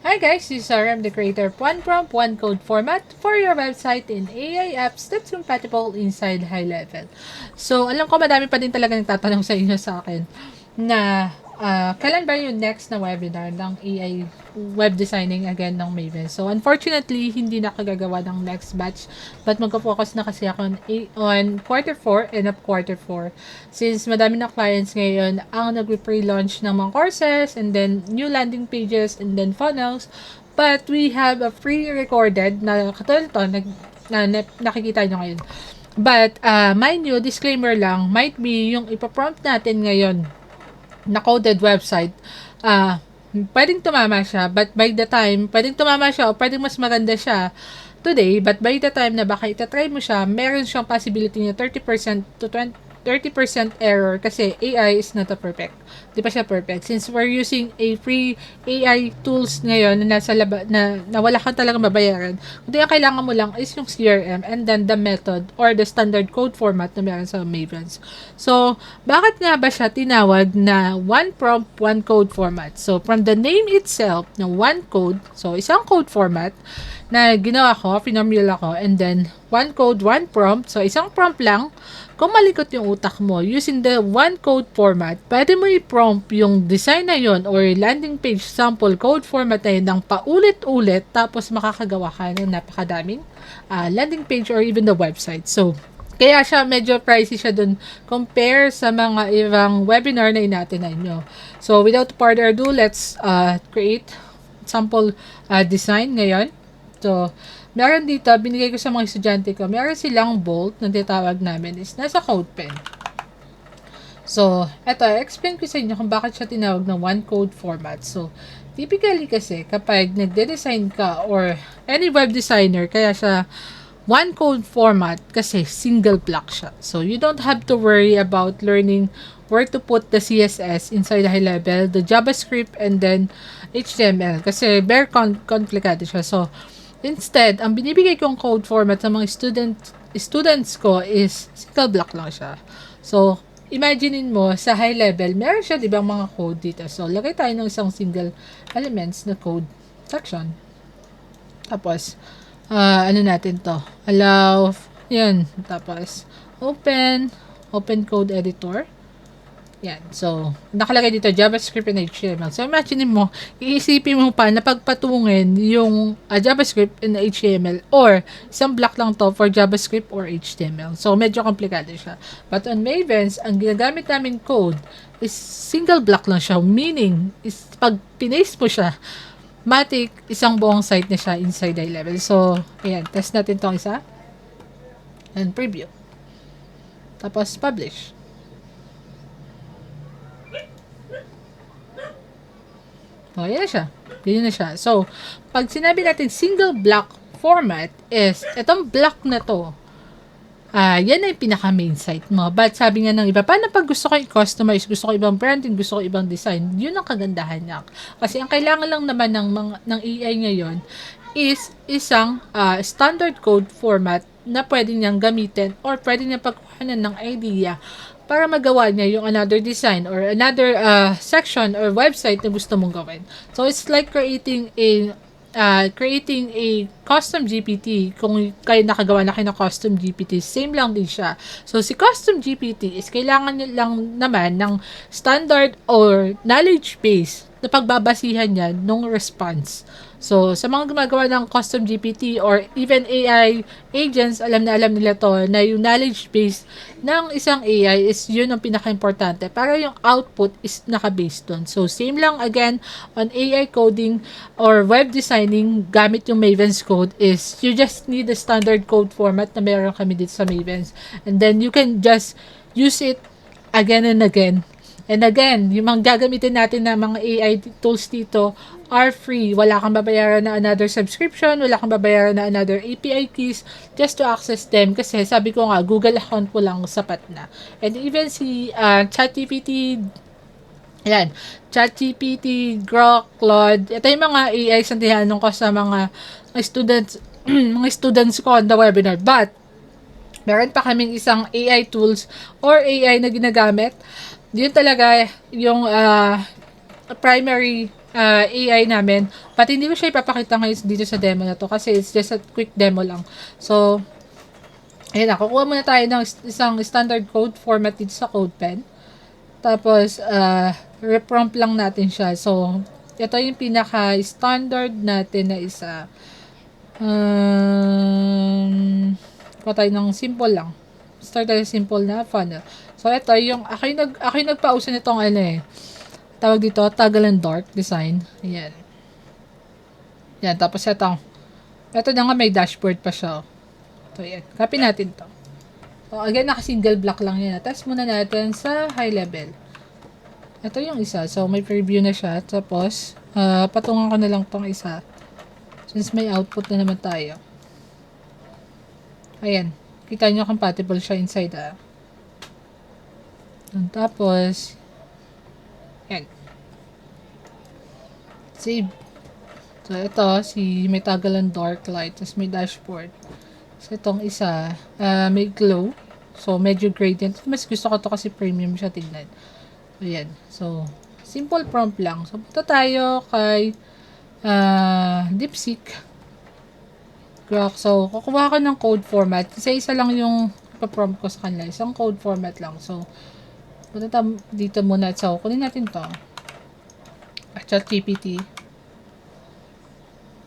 Hi guys, this is RM, the creator of One Prompt, One Code format for your website in AI apps that's compatible inside high level. So, alam ko madami pa din talaga nagtatanong sa inyo sa akin na kailan ba yung next na webinar ng AI web designing again ng Maven. So, unfortunately, hindi na kagagawa ng next batch but magpo-focus na kasi ako on quarter 4 and up quarter 4 since madami na clients ngayon ang nag-pre-launch ng mga courses and then new landing pages and then funnels. But we have a pre-recorded na katulad ito na nakikita nyo ngayon. But, mind you, disclaimer lang, might be yung ipaprompt natin ngayon na coded website, pwedeng tumama siya, but by the time, pwedeng tumama siya o pwedeng mas maganda siya today, but by the time na baka itatry mo siya, meron siyang possibility niya 30% to 30% error kasi AI is not a perfect. Di pa siya perfect. Since we're using a free AI tools ngayon na nasa na wala kang talagang babayaran, kundi ang kailangan mo lang is yung CRM and then the method or the standard code format na meron sa Mavens. So, bakit nga ba siya tinawag na one prompt, one code format? So, from the name itself, na one code, so isang code format, na ginawa ko, pinormula ko, and then one code, one prompt. So, isang prompt lang. Kung malikot yung utak mo, using the one code format, pwede mo i-prompt yung design na yun or landing page sample code format na yun ng paulit-ulit tapos makakagawa ka ng napakadaming landing page or even the website. So, kaya siya medyo pricey siya dun compare sa mga ibang webinar na inatinay nyo. So, without further ado, let's create sample design ngayon. So, meron dito, binigay ko sa mga estudyante ko, meron silang bolt na tinatawag namin is nasa CodePen. So, eto, explain ko sa inyo kung bakit siya tinawag na one code format. So, typically kasi, kapag nagde-design ka or any web designer, kaya siya one code format kasi single block siya. So, you don't have to worry about learning where to put the CSS inside the high level, the JavaScript, and then HTML. Kasi very complicado siya. So, instead, ang binibigay kong code format sa mga students ko is single block lang siya. So, imaginein mo, sa high level, meron siya, di ba, mga code dito. So, lagay tayo ng isang single elements na code section. Tapos, ano natin to? Allow, yan. Tapos, open code editor. Yan. So, nakalagay dito JavaScript and HTML. So, imagine mo, iisipin mo pa na pagpatungin yung JavaScript and HTML or isang block lang to for JavaScript or HTML. So, medyo komplikado siya. But on Mavens, ang ginagamit namin code is single block lang siya. Meaning, is pag pinaste mo siya, matik, isang buong site na siya inside high level. So, ayan. Test natin tong isa. And preview. Tapos, publish. O, yan na siya. Yan na siya. So, pag sinabi natin single block format is, itong block na to, yan na yung pinaka-main site mo. But sabi nga ng iba, paano pag gusto ko i-customize, gusto ko ibang branding, gusto ko ibang design, yun ang kagandahan niya. Kasi ang kailangan lang naman ng AI ngayon is isang standard code format na pwede niyang gamitin or pwede niyang pagkuhanan ng idea para magawa niya yung another design or another section or website na gusto mong gawin. So, it's like creating a custom GPT. Kung kayo nakagawa na kayo ng custom GPT, same lang din siya. So, si custom GPT is kailangan niya lang naman ng standard or knowledge base na pagbabasihan niya nung response. So, sa mga gumagawa ng custom GPT or even AI agents, alam nila to na yung knowledge base ng isang AI is yun ang pinaka-importante para yung output is naka-based doon. So, same lang again on AI coding or web designing gamit yung Maven's code is you just need the standard code format na meron kami dito sa Maven's. And then you can just use it again and again. And again, yung mga gagamitin natin na mga AI tools dito are free. Wala kang babayaran na another subscription, wala kang babayaran na another API keys just to access them. Kasi sabi ko nga, Google account mo lang sapat na. And even si ChatGPT, yan, ChatGPT, Grok, Claude, ito yung mga AI sa tinanong ko sa mga students, mga students ko on the webinar. But, meron pa kaming isang AI tools or AI na ginagamit. Yun talaga yung primary AI namin. Pati hindi ko siya ipapakita ngayon dito sa demo na to kasi it's just a quick demo lang. So, ayan na. Kukuha muna tayo ng isang standard code format dito sa CodePen. Tapos, reprompt lang natin siya. So, ito yung pinaka-standard natin na isa. Kuha tayo ng simple lang. Start tayo simple na funnel. So, ito yung, ako yung nagpauso nitong tawag dito, tagal and dark design. Ayan. Yan, tapos ito na nga may dashboard pa siya. So, yan. Copy natin to. So, again, naka-single block lang yan. Test muna natin sa high level. Ito yung isa. So, may preview na siya. Tapos, patungan ko na lang tong isa. Since may output na naman tayo. Ayan. Kita nyo compatible siya inside. Tapos, yan. Save. So, ito, may tagalan dark light. Tapos, may dashboard. So, itong isa, may glow. So, medyo gradient. Mas gusto ko to kasi premium siya tignan. So, yan. So, simple prompt lang. So, punta tayo kay DeepSeek. Grok. So, kukuha ko ng code format. Isa-isa lang yung ipaprompt ko sa kanila. Isang code format lang. So, punta dito muna. So, kunin natin to. ChatGPT.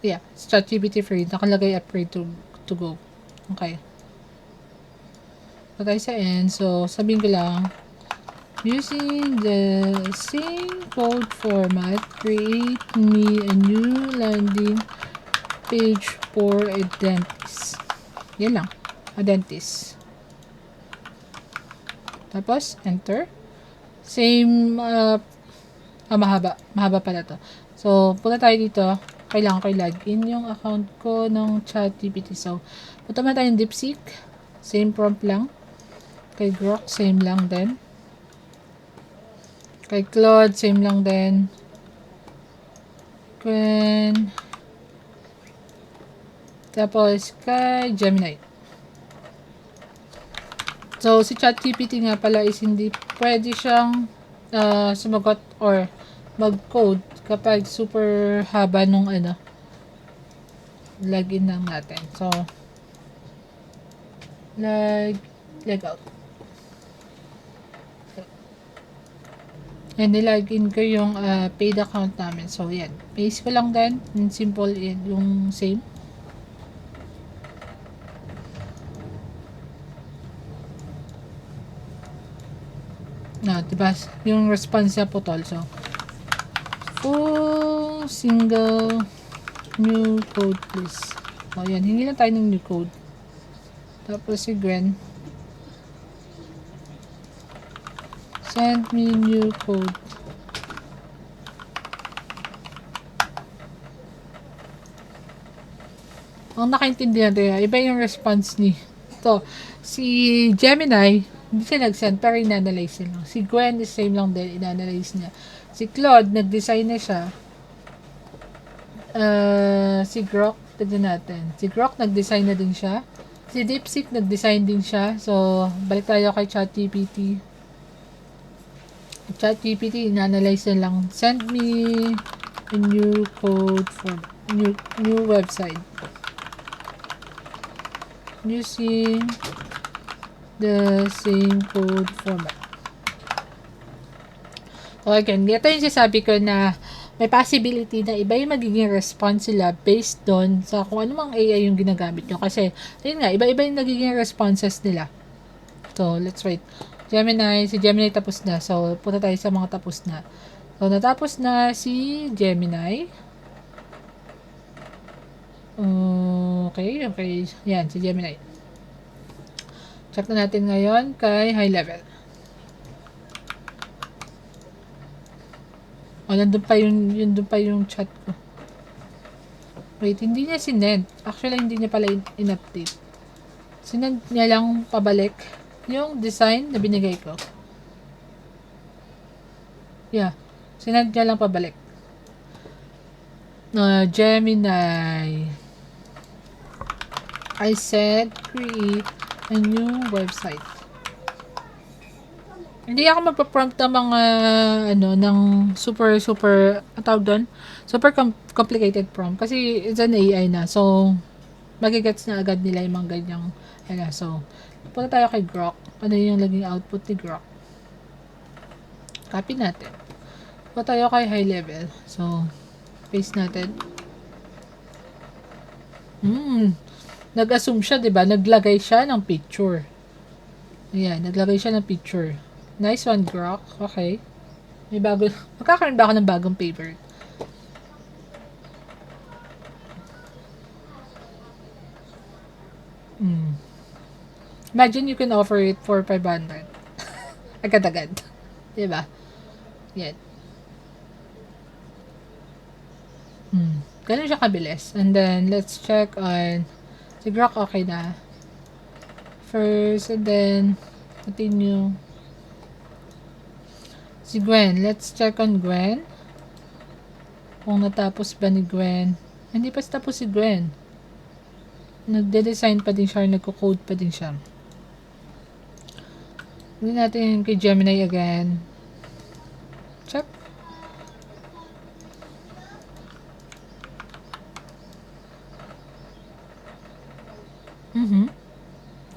Yeah, ChatGPT free. Nakalagay upgrade to go. Okay. So, tayo sa end. So, sabihin ko lang, using the same code format, create me a new landing page for a dentist. Yan lang. A dentist. Tapos, enter. Same, mahaba. Mahaba pala to. So, punta tayo dito. Kailangan ko i-login yung account ko ng ChatGPT. So, punta na tayo ng DeepSeek. Same prompt lang. Kay Grok, same lang din. Kay Claude, same lang din. Tapos, kay Gemini. So, si ChatGPT nga pala is hindi pwede siyang sumagot or mag-code kapag super haba nung login lang natin. So, log out. And nilagin ko yung paid account namin. So, yan. Paste ko lang din. Simple yung same. Diba? Yung response niya putol. So, full single new code please. O, yan. Hingi na tayo ng new code. Tapos si Gwen. Send me new code. Ang nakaintindihan tayo, iba yung response ni ito. Si Gemini, hindi siya nag-send, pero in-analyze lang. Si Gwen, the same lang din, in-analyze niya. Si Claude, nag-design na siya. Si Grok, tignan natin. Si Grok, nag-design na din siya. Si DeepSeek, nag-design din siya. So, balik tayo kay ChatGPT. ChatGPT, in-analyze na lang. Send me a new code for new website. Using the same code format. Okay, ito yung sasabi ko na may possibility na iba yung magiging response nila based doon sa kung ano mang AI yung ginagamit nyo. Kasi, yun nga, iba-iba yung nagiging responses nila. So, let's wait. Si Gemini tapos na. So, punta tayo sa mga tapos na. So, natapos na si Gemini. Okay. Yan, si Gemini. Check na natin ngayon kay high level. Nandun pa yung chat ko. Wait, hindi niya sinend. Actually, hindi niya pala in-update. Sinend niya lang pabalik yung design na binigay ko. Yeah. Sinend niya lang pabalik. Gemini. I said create a new website. Hindi ako magpa-prompt ng mga ng super super ang tawag doon? Super complicated prompt kasi it's an AI na. So magigets na agad nila yung mga ganyang so punta tayo kay Grok. Ano yung naging output ni Grok? Copy natin. Punta tayo kay high level. So paste natin. Nag-assume siya, 'di ba? Naglagay siya ng picture. Ayan, naglagay siya ng picture. Nice one, Grok. Okay. May bago. Magkakaroon ba ako ng bagong favorite? Imagine you can offer it for 500. Agad-agad. Diba? Yan. Ganun siya kabilis. And then, let's check on si Grok okay na. First, and then, continue. Si Gwen. Let's check on Gwen. Kung natapos ba ni Gwen. Hindi pa tapos si Gwen. Nagde-design pa din siya, nagko-code pa din siya. Hindi natin kay Gemini again. Check.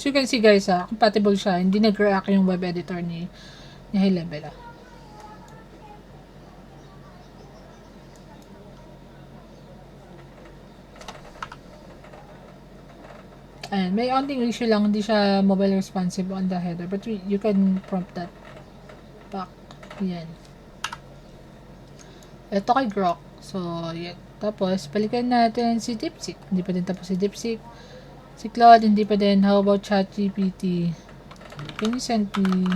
So you can see guys, compatible siya. Hindi nag-react yung web editor ni high level. And may onting issue lang, hindi siya mobile responsive on the header. But you can prompt that back. Yan. Ito kay Grok. So, yan. Tapos, balikan natin si DeepSeek. Hindi pa din tapos si DeepSeek. Si Claude, hindi pa din. How about ChatGPT? Can you send me?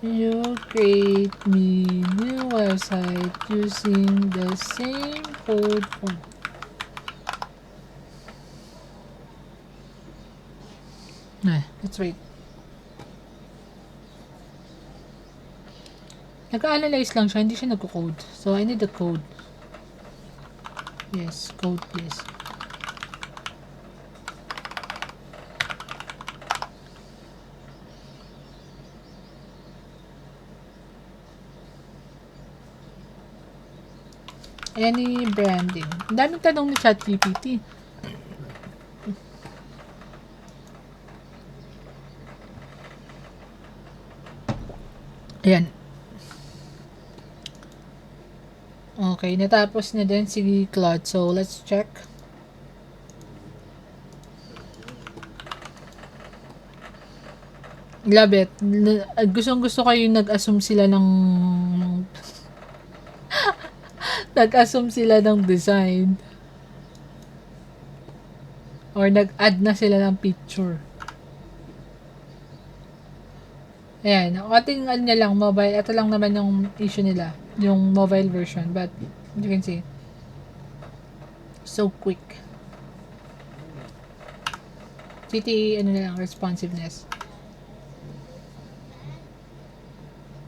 You create me new website using the same code form. Let's wait. Nag-analyze lang siya, hindi siya nagko-code. So, I need the code. Yes, code please. Any branding. Ang daming tanong ni ChatGPT. Ayan. Okay, natapos na din si Claude. So, let's check. Love it. Gustong-gusto ko yung nag-assume sila ng nag-assume sila ng design. Or nag-add na sila ng picture. Ayan. Ating ano na lang, mobile. Ito lang naman yung issue nila. Yung mobile version. But, you can see. So quick. City, ano na lang, responsiveness.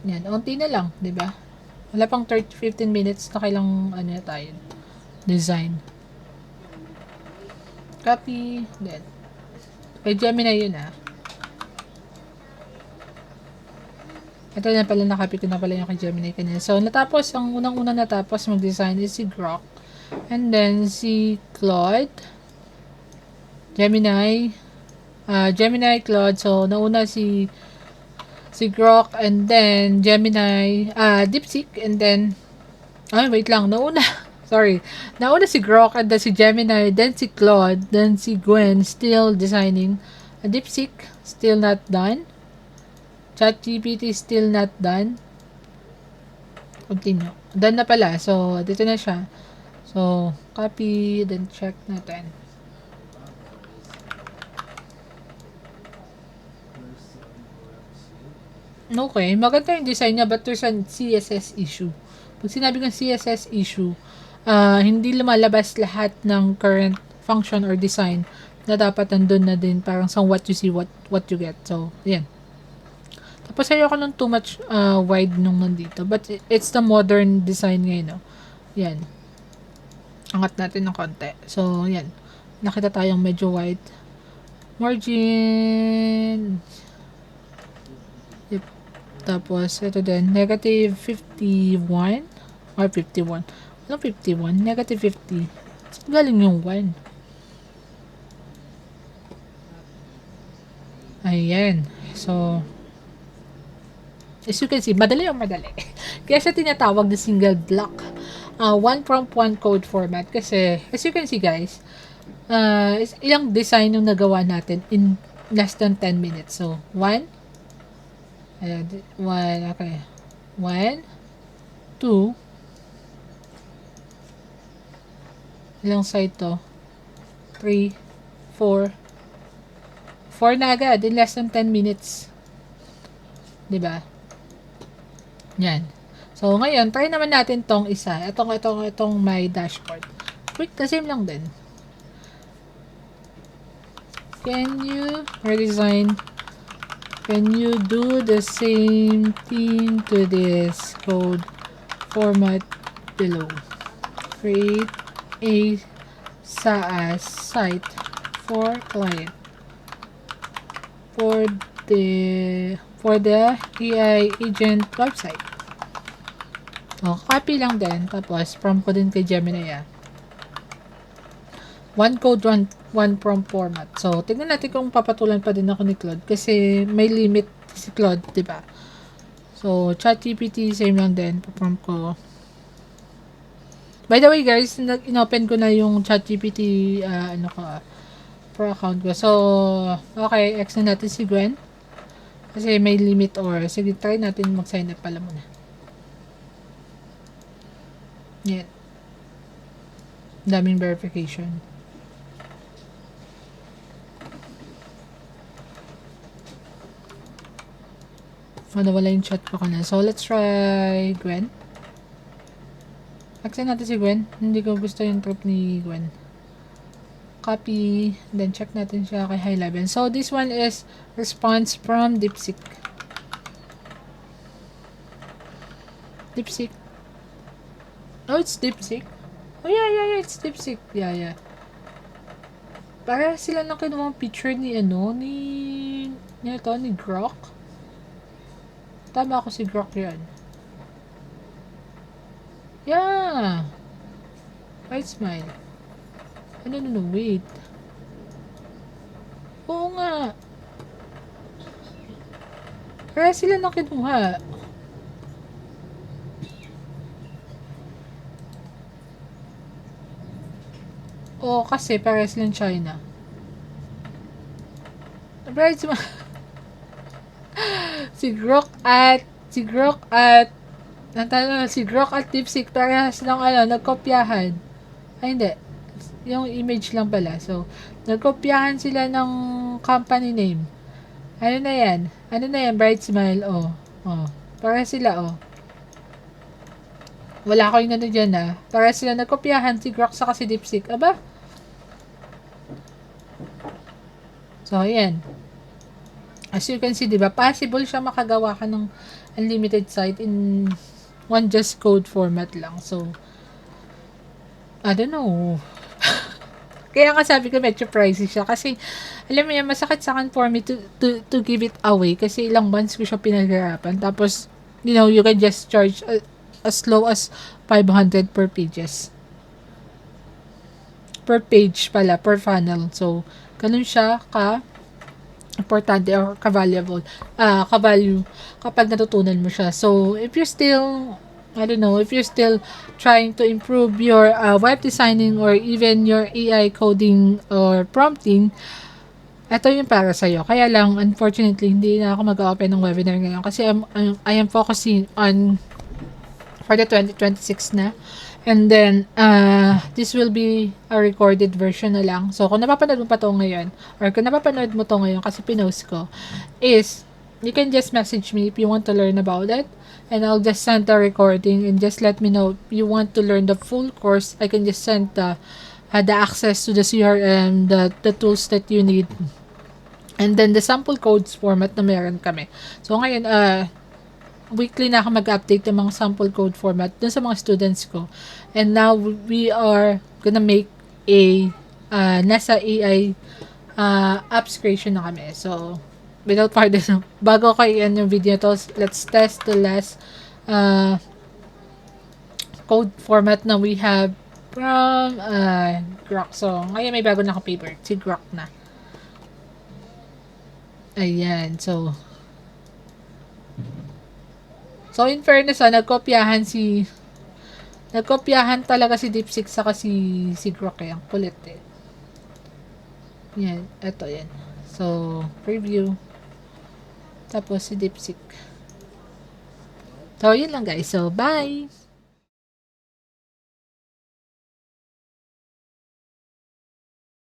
Yan. Unti na lang, di ba? Wala pang 15 minutes na kailang ano tayo. Design. Copy. Then. Kay Gemini yun Ito na pala, nakapit ko na pala yung kay Gemini kanina. So, natapos, ang unang-una natapos mag-design is si Grok. And then, si Claude. Gemini, Claude. So, nauna si Grok, and then, Gemini, DeepSeek, and then, wait lang, nauna si Grok, and then si Gemini, then si Claude, then si Gwen, still designing. DeepSeek, still not done. ChatGPT still not done. Continue. Done na pala. So, dito na siya. So, copy, then check natin. Okay, maganda yung design niya, but there's a CSS issue. Pag sinabi ng CSS issue, hindi lumalabas lahat ng current function or design na dapat nandun na din. Parang sa what you see, what you get. So, yan. Tapos ayoko nung too much wide nung nandito. But it's the modern design ngayon, no? Yan. Angat natin ng konti. So, yan. Nakita tayong medyo wide. Margin. Yep. Tapos, ito din, negative 51 or 51. Ano 51? Negative 50. Saan galing yung 1? Ayan. So, as you can see, madali yung madali. Kaya siya tinatawag na single block. One prompt, one code format. Kasi, as you can see guys, ilang design yung nagawa natin in less than 10 minutes. So, 1, okay. 1, 2, ilang side to? 3, 4, 4 na agad in less than 10 minutes. Diba? Yan. So, ngayon, try naman natin tong isa. Itong my dashboard. Quick, the same lang din. Can you redesign? Can you do the same thing to this code format below? Create a SaaS site for client for the AI agent website. O, copy lang din. Tapos, prompt ko din kay Gemini. One code, one prompt format. So, tignan natin kung papatulan pa din ako ni Claude. Kasi, may limit si Claude, diba? So, ChatGPT, same lang din. Pa-prompt ko. By the way, guys, inopen ko na yung ChatGPT, pro account ko. So, okay, X na natin si Gwen. Kasi may limit or, sige, try natin mag-sign up pala muna. Yan. Daming verification. Nawala yung chat ko na. So, let's try Gwen. Access natin si Gwen. Hindi ko gusto yung trip ni Gwen. Copy. Then, check natin siya kay high level. So, this one is response from DeepSeek. DeepSeek. Oh, it's DeepSeek. Oh, yeah, it's DeepSeek. Yeah. Para sila na kinuha picture ni ni Grok. Tama ako si Grok yan. Yeah. Right smile. No, wait. Oo nga. Para sila na kinuha. Oo, kasi pares lang China. Right smile. si Grok at DeepSeek parehas lang nagkopyahan. Ay hindi. Yung image lang pala. So, nagkopyahan sila ng company name. Ano na yan, Bright Smile, Parehas sila, Wala ko yung dyan, Parehas sila nagkopyahan si Grok sa kasi DeepSeek. Aba? So, ayan. As you can see, diba, possible siya makagawa ka ng unlimited site in one just code format lang. So, I don't know. Kaya nga sabi ko medyo pricey siya. Kasi, alam mo yan, masakit sa akin for me to give it away. Kasi ilang months ko siya pinaghirapan. Tapos, you can just charge as low as 500 per pages. Per page pala, per funnel. So, ganun siya importante or ka-valuable, ka-value kapag natutunan mo siya. So, if you're still, if you're still trying to improve your web designing or even your AI coding or prompting, ito yung para sa'yo. Kaya lang, unfortunately, hindi na ako mag-open ng webinar ngayon kasi I am focusing on for the 2026 na. And then, this will be a recorded version na lang. So, kung napapanood mo pa to ngayon, or kung napapanood mo to ngayon kasi pinost ko, is, you can just message me if you want to learn about it. And I'll just send the recording and just let me know if you want to learn the full course. I can just send the access to the CRM, the tools that you need. And then, the sample codes format na meron kami. So, ngayon, weekly na ako mag-update ng mga sample code format dun sa mga students ko. And now, we are gonna make nasa AI apps creation na kami. So, without further ado, bago ko i-end yung video to, let's test the last code format na we have from Grok. So, ngayon may bago na akong paper. Si Grok na. Ayan. So, in fairness, nagkopyahan talaga si DeepSeek saka si Grok eh. Ang kulit eh. Yan. Ito yan. So, preview. Tapos si DeepSeek. So, yun lang guys. So, bye!